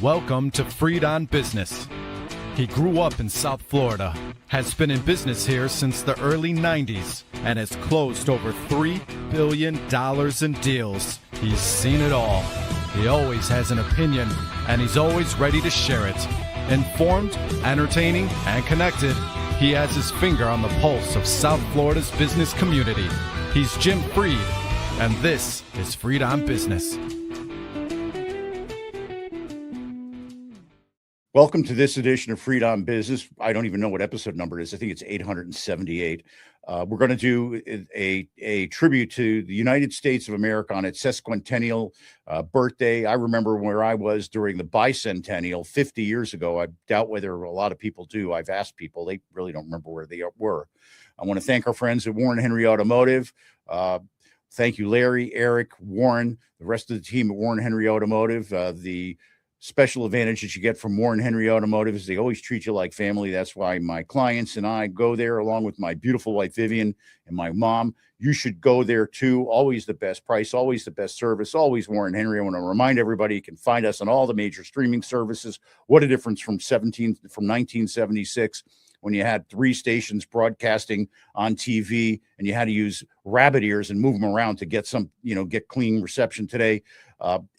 Welcome to Freed on Business. He grew up in South Florida, has been in business here since the early 90s, and has closed over $3 billion in deals. He's seen it all. He always has an opinion, and he's always ready to share it. Informed, entertaining, and connected, he has his finger on the pulse of South Florida's business community. He's Jim Freed, and this is Freed on Business. Welcome to this edition of Freed on Business. I don't even know what episode number it is. I think it's 878. We're going to do a tribute to the United States of America on its sesquicentennial birthday. I remember where I was during the Bicentennial 50 years ago. I doubt whether a lot of people do. I've asked people. They really don't remember where they were. I want to thank our friends at Warren Henry Automotive. Thank you, Larry, Eric, Warren, the rest of the team at Warren Henry Automotive. The special advantage that you get from Warren Henry Automotive is they always treat you like family. That's why my clients and I go there along with my beautiful wife, Vivian, and my mom. You should go there too. Always the best price, always the best service, always Warren Henry. I want to remind everybody you can find us on all the major streaming services. What a difference from 1976 when you had 3 stations broadcasting on TV and you had to use rabbit ears and move them around to get get clean reception today.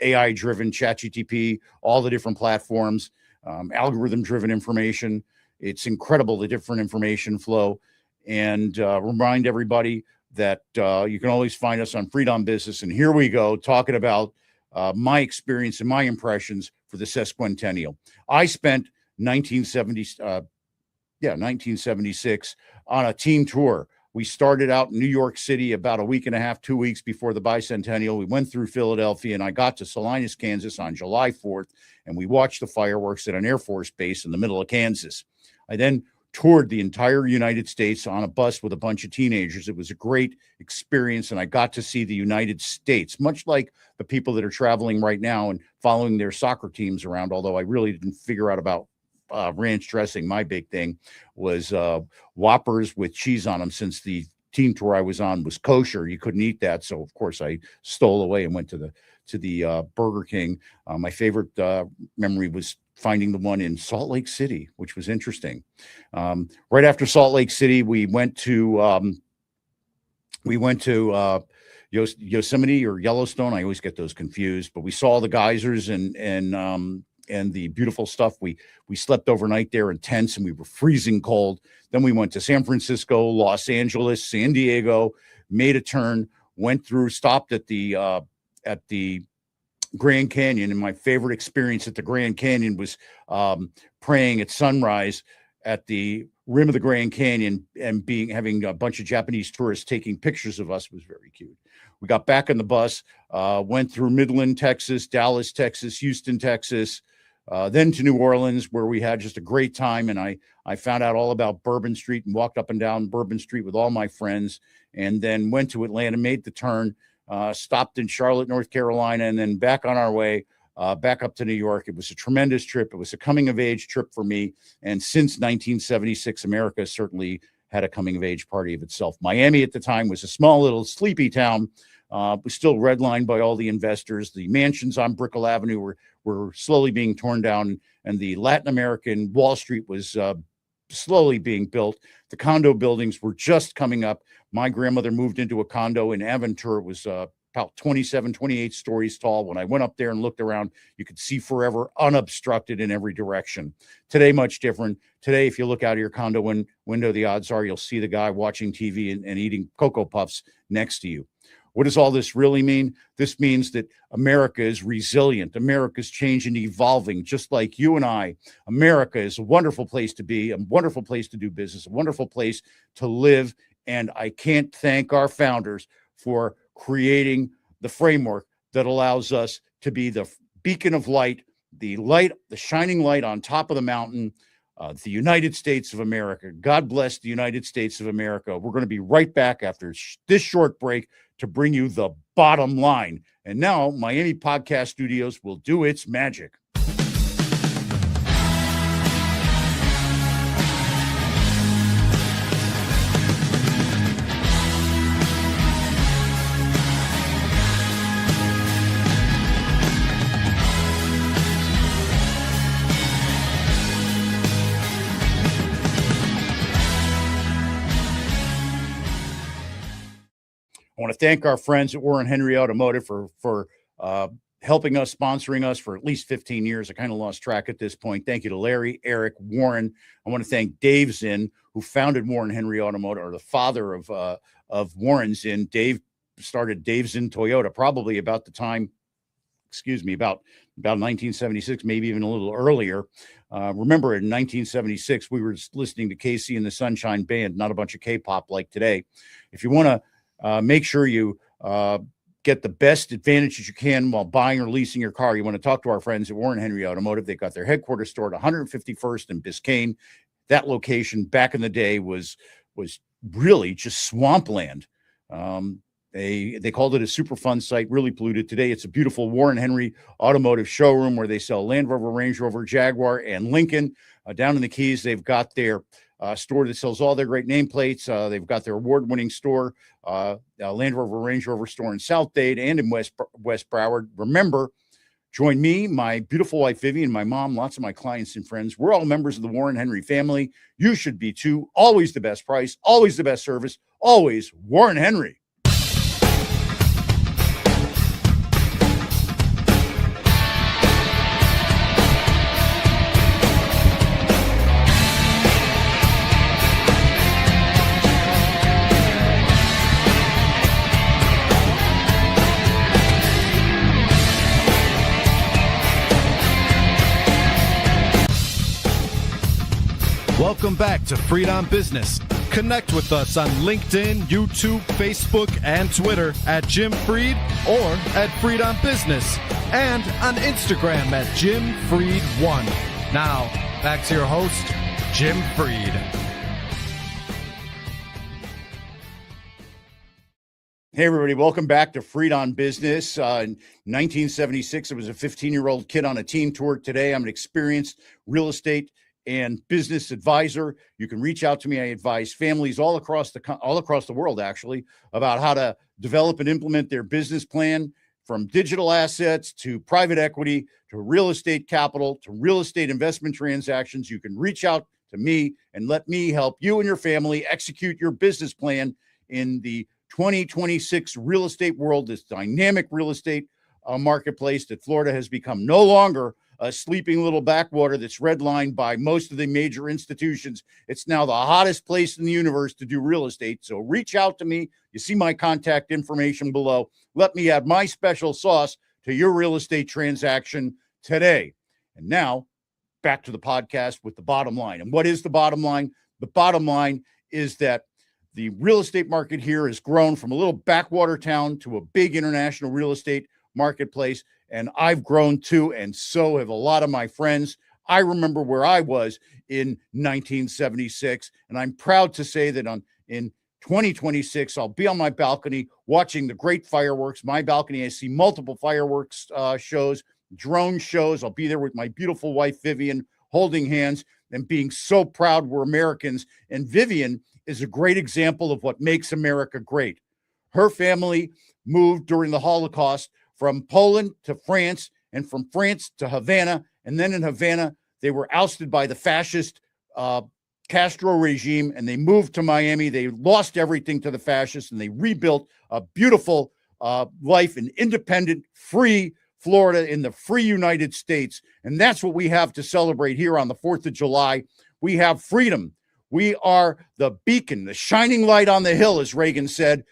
AI-driven, ChatGPT, all the different platforms, algorithm-driven information. It's incredible, the different information flow. And remind everybody that you can always find us on Freed on Business. And here we go, talking about my experience and my impressions for the sesquicentennial. I spent 1976 on a team tour. We started out in New York City about a week and a half, 2 weeks before the Bicentennial. We went through Philadelphia, and I got to Salinas, Kansas on July 4th, and we watched the fireworks at an Air Force base in the middle of Kansas. I then toured the entire United States on a bus with a bunch of teenagers. It was a great experience, and I got to see the United States, much like the people that are traveling right now and following their soccer teams around, although I really didn't figure out about ranch dressing. My big thing was Whoppers with cheese on them, since the team tour I was on was kosher. You couldn't eat that. So of course I stole away and went to the Burger King. My favorite memory was finding the one in Salt Lake City, which was interesting. Right after Salt Lake City, we went to Yosemite or Yellowstone. I always get those confused, but we saw the geysers and the beautiful stuff. We slept overnight there in tents, and we were freezing cold. Then we went to San Francisco, Los Angeles, San Diego, made a turn, went through, stopped at the Grand Canyon. And my favorite experience at the Grand Canyon was praying at sunrise at the rim of the Grand Canyon and having a bunch of Japanese tourists taking pictures of us. It was very cute. We got back on the bus, went through Midland, Texas, Dallas, Texas, Houston, Texas, then to New Orleans, where we had just a great time. And I found out all about Bourbon Street and walked up and down Bourbon Street with all my friends, and then went to Atlanta, made the turn, stopped in Charlotte, North Carolina, and then back on our way back up to New York. It was a tremendous trip. It was a coming-of-age trip for me. And since 1976, America certainly had a coming-of-age party of itself. Miami at the time was a small little sleepy town. Was still redlined by all the investors. The mansions on Brickell Avenue were slowly being torn down, and the Latin American Wall Street was slowly being built. The condo buildings were just coming up. My grandmother moved into a condo in Aventura. It was about 27, 28 stories tall. When I went up there and looked around, you could see forever, unobstructed in every direction. Today, much different. Today, if you look out of your condo window, the odds are you'll see the guy watching TV and eating Cocoa Puffs next to you. What does all this really mean? This means that America is resilient. America's changing, evolving, just like you and I. America is a wonderful place to be, a wonderful place to do business, a wonderful place to live. And I can't thank our founders for creating the framework that allows us to be the beacon of light, the shining light on top of the mountain, the United States of America. God bless the United States of America. We're going to be right back after this short break to bring you the bottom line. And now Miami Podcast Studios will do its magic. I want to thank our friends at Warren Henry Automotive for helping us, sponsoring us for at least 15 years. I kind of lost track at this point. Thank you to Larry, Eric, Warren. I want to thank Dave Zinn, who founded Warren Henry Automotive, or the father of Warren Zinn. Dave started Dave Zinn Toyota probably about the time, about 1976, maybe even a little earlier. Remember, in 1976, we were listening to KC and the Sunshine Band, not a bunch of K-pop like today. If you want to make sure you get the best advantages you can while buying or leasing your car, you want to talk to our friends at Warren Henry Automotive. They got their headquarters store at 151st and Biscayne. That location back in the day was really just swampland. They called it a super fun site, really polluted. Today, it's a beautiful Warren Henry Automotive showroom where they sell Land Rover, Range Rover, Jaguar, and Lincoln. Down in the Keys, they've got their store that sells all their great nameplates. They've got their award-winning store, Land Rover, Range Rover store in South Dade and in West Broward. Remember, join me, my beautiful wife, Vivian, my mom, lots of my clients and friends. We're all members of the Warren Henry family. You should be too. Always the best price, always the best service, always Warren Henry. Welcome back to Freed on Business. Connect with us on LinkedIn, YouTube, Facebook, and Twitter at Jim Freed or at Freed on Business, and on Instagram at Jim Freed1. Now, back to your host, Jim Freed. Hey, everybody. Welcome back to Freed on Business. In 1976, I was a 15-year-old kid on a team tour. Today, I'm an experienced real estate and business advisor. You can reach out to me. I advise families all across the world, actually, about how to develop and implement their business plan, from digital assets to private equity to real estate capital to real estate investment transactions. You can reach out to me and let me help you and your family execute your business plan in the 2026 real estate world, this dynamic real estate marketplace that Florida has become no longer a sleeping little backwater that's redlined by most of the major institutions. It's now the hottest place in the universe to do real estate. So reach out to me. You see my contact information below. Let me add my special sauce to your real estate transaction today. And now back to the podcast with the bottom line. And what is the bottom line? The bottom line is that the real estate market here has grown from a little backwater town to a big international real estate marketplace. And I've grown too, and so have a lot of my friends. I remember where I was in 1976, and I'm proud to say that in 2026, I'll be on my balcony watching the great fireworks. My balcony, I see multiple fireworks shows, drone shows. I'll be there with my beautiful wife, Vivian, holding hands and being so proud we're Americans. And Vivian is a great example of what makes America great. Her family moved during the Holocaust from Poland to France, and from France to Havana. And then in Havana, they were ousted by the fascist Castro regime, and they moved to Miami. They lost everything to the fascists, and they rebuilt a beautiful life in independent, free Florida in the free United States. And that's what we have to celebrate here on the 4th of July. We have freedom. We are the beacon, the shining light on the hill, as Reagan said,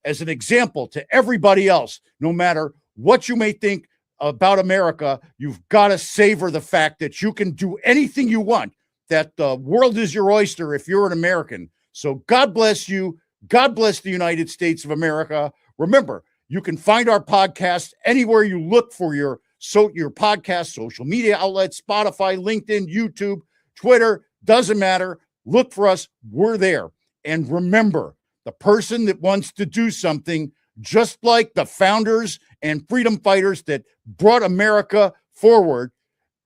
as an example to everybody else. No matter what you may think about America, you've got to savor the fact that you can do anything you want, that the world is your oyster if you're an American. So God bless you. God bless the United States of America. Remember, you can find our podcast anywhere you look for your podcast, social media outlets, Spotify, LinkedIn, YouTube, Twitter, doesn't matter. Look for us. We're there. And remember, the person that wants to do something, just like the founders and freedom fighters that brought America forward,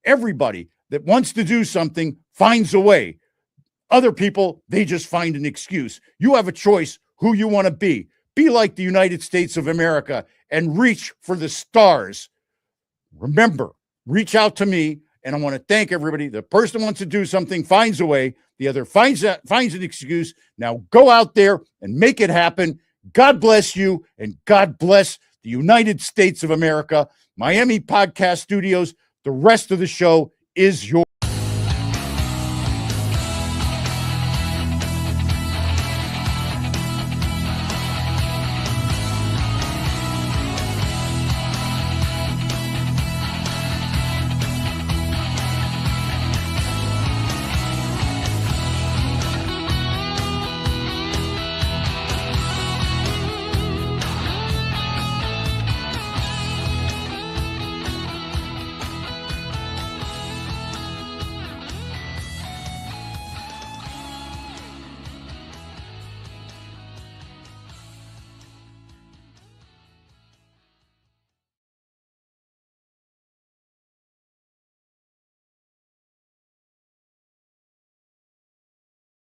everybody that wants to do something finds a way. Other people, they just find an excuse. You have a choice who you want to be. Be like the United States of America and reach for the stars. Remember, reach out to me, and I want to thank everybody. The person who wants to do something finds a way. The other finds an excuse. Now go out there and make it happen. God bless you, and God bless the United States of America. Miami Podcast Studios, the rest of the show is yours.